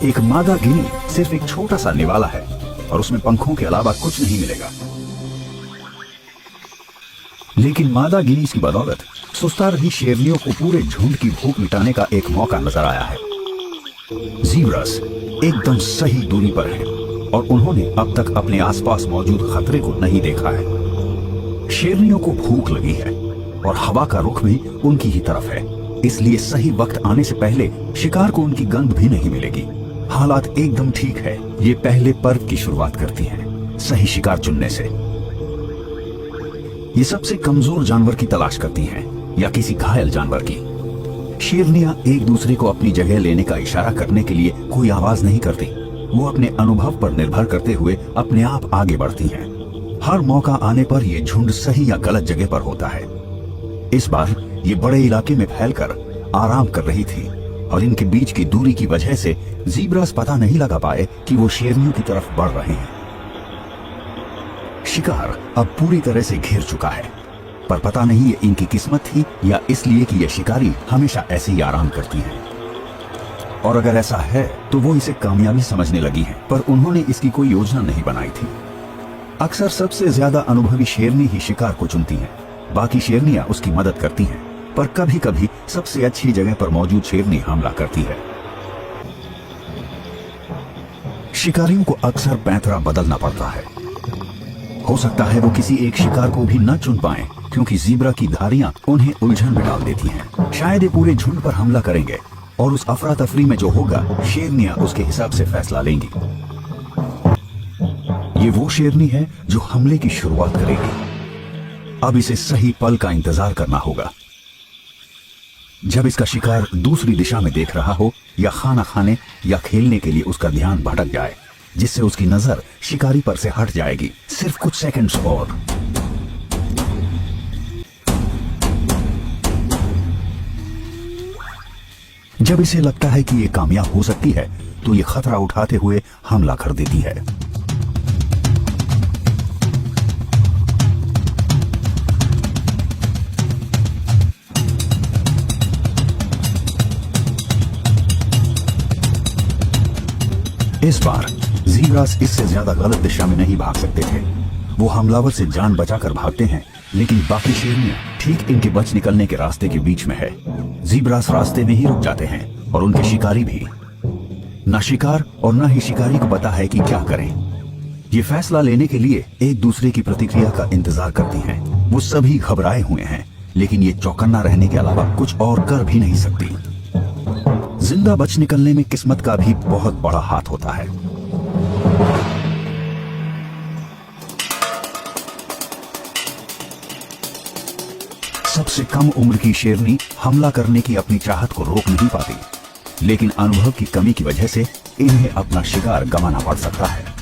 एक मादा गिनी सिर्फ एक छोटा सा निवाला है और उसमें पंखों के अलावा कुछ नहीं मिलेगा। लेकिन मादा गिनी की बदौलत सुस्ता रही शेरनियों को पूरे झुंड की भूख मिटाने का एक मौका नजर आया है। ज़ीब्रास एकदम सही दूरी पर हैं और उन्होंने अब तक अपने आसपास मौजूद खतरे को नहीं देखा है। शेरनियों को भूख लगी है और हवा का रुख भी उनकी ही तरफ है, इसलिए सही वक्त आने से पहले शिकार को उनकी गंध भी नहीं मिलेगी। हालात एकदम ठीक है। ये पहले पर्व की शुरुआत करती हैं, सही शिकार चुनने से। ये सबसे कमजोर जानवर की तलाश करती हैं या किसी घायल जानवर की। शेरनियां एक दूसरे को अपनी जगह लेने का इशारा करने के लिए कोई आवाज नहीं करती। वो अपने अनुभव पर निर्भर करते हुए अपने आप आगे बढ़ती हैं। हर मौका आने पर ये झुंड सही या गलत जगह पर होता है। इस बार ये बड़े इलाके में फैलकर आराम कर रही थी और इनके बीच की दूरी की वजह से ज़ीब्रास पता नहीं लगा पाए कि वो शेरनियों की तरफ बढ़ रहे हैं। शिकार अब पूरी तरह से घेर चुका है, पर पता नहीं ये इनकी किस्मत थी या इसलिए कि ये शिकारी हमेशा ऐसे ही आराम करती हैं। और अगर ऐसा है तो वो इसे कामयाबी समझने लगी हैं, पर उन्होंने इसकी कोई योजना नहीं बनाई थी। अक्सर सबसे ज्यादा अनुभवी शेरनी ही शिकार को चुनती हैं, बाकी शेरनियां उसकी मदद करती हैं, पर कभी कभी सबसे अच्छी जगह पर मौजूद शेरनी हमला करती है। शिकारियों को अक्सर पैंतरा बदलना पड़ता है। हो सकता है वो किसी एक शिकार को भी न चुन पाए क्योंकि ज़ीब्रा की धारियां उन्हें उलझन में डाल देती हैं। शायद ये पूरे झुंड पर हमला करेंगे और उस अफरा तफरी में जो होगा शेरनियां उसके हिसाब से फैसला लेंगी। ये वो शेरनी है जो हमले की शुरुआत करेगी। अब इसे सही पल का इंतजार करना होगा, जब इसका शिकार दूसरी दिशा में देख रहा हो या खाना खाने या खेलने के लिए उसका ध्यान भटक जाए, जिससे उसकी नजर शिकारी पर से हट जाएगी। सिर्फ कुछ सेकंड्स और। जब इसे लगता है कि ये कामयाब हो सकती है तो ये खतरा उठाते हुए हमला कर देती है। इस बार ज़ीब्रास इससे ज्यादा गलत दिशा में नहीं भाग सकते थे। वो हमलावर से जान बचाकर भागते हैं, लेकिन बाकी शेरनियां ठीक इनके बच निकलने के रास्ते के बीच में है। ज़ीब्रास रास्ते में ही रुक जाते हैं और उनके शिकारी भी। ना शिकार और ना ही शिकारी को पता है कि क्या करें। ये फैसला लेने के लिए एक दूसरे की प्रतिक्रिया का इंतजार करती हैं। वो सभी घबराए हुए हैं, लेकिन ये चौकन्ना रहने के अलावा कुछ और कर भी नहीं सकती। जिंदा बच निकलने में किस्मत का भी बहुत बड़ा हाथ होता है। सबसे कम उम्र की शेरनी हमला करने की अपनी चाहत को रोक नहीं पाती, लेकिन अनुभव की कमी की वजह से इन्हें अपना शिकार गंवाना पड़ सकता है।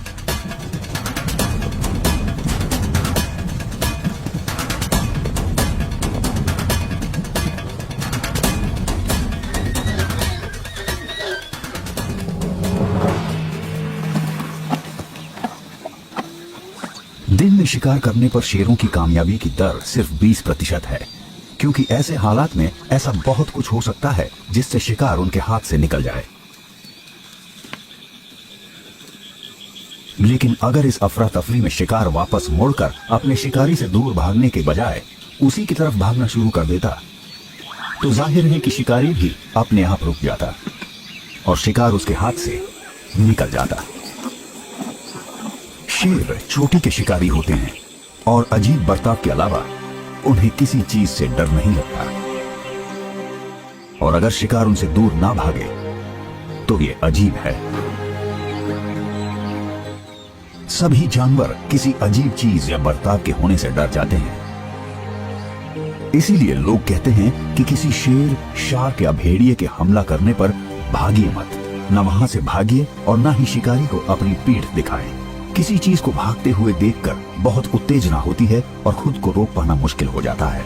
दिन में शिकार करने पर शेरों की कामयाबी की दर सिर्फ 20% है, क्योंकि ऐसे हालात में ऐसा बहुत कुछ हो सकता है जिससे शिकार उनके हाथ से निकल जाए। लेकिन अगर इस अफरा तफरी में शिकार वापस मुड़कर अपने शिकारी से दूर भागने के बजाय उसी की तरफ भागना शुरू कर देता, तो जाहिर है कि शिकारी भी अपने आप रुक जाता और शिकार उसके हाथ से निकल जाता। शेर चोटी के शिकारी होते हैं और अजीब बर्ताव के अलावा उन्हें किसी चीज से डर नहीं लगता, और अगर शिकार उनसे दूर ना भागे तो ये अजीब है। सभी जानवर किसी अजीब चीज या बर्ताव के होने से डर जाते हैं। इसीलिए लोग कहते हैं कि किसी शेर, शार्क या भेड़िए के हमला करने पर भागिए मत। न वहां से भागिए और न ही शिकारी को अपनी पीठ दिखाएं। किसी चीज को भागते हुए देखकर बहुत उत्तेजना होती है और खुद को रोक पाना मुश्किल हो जाता है।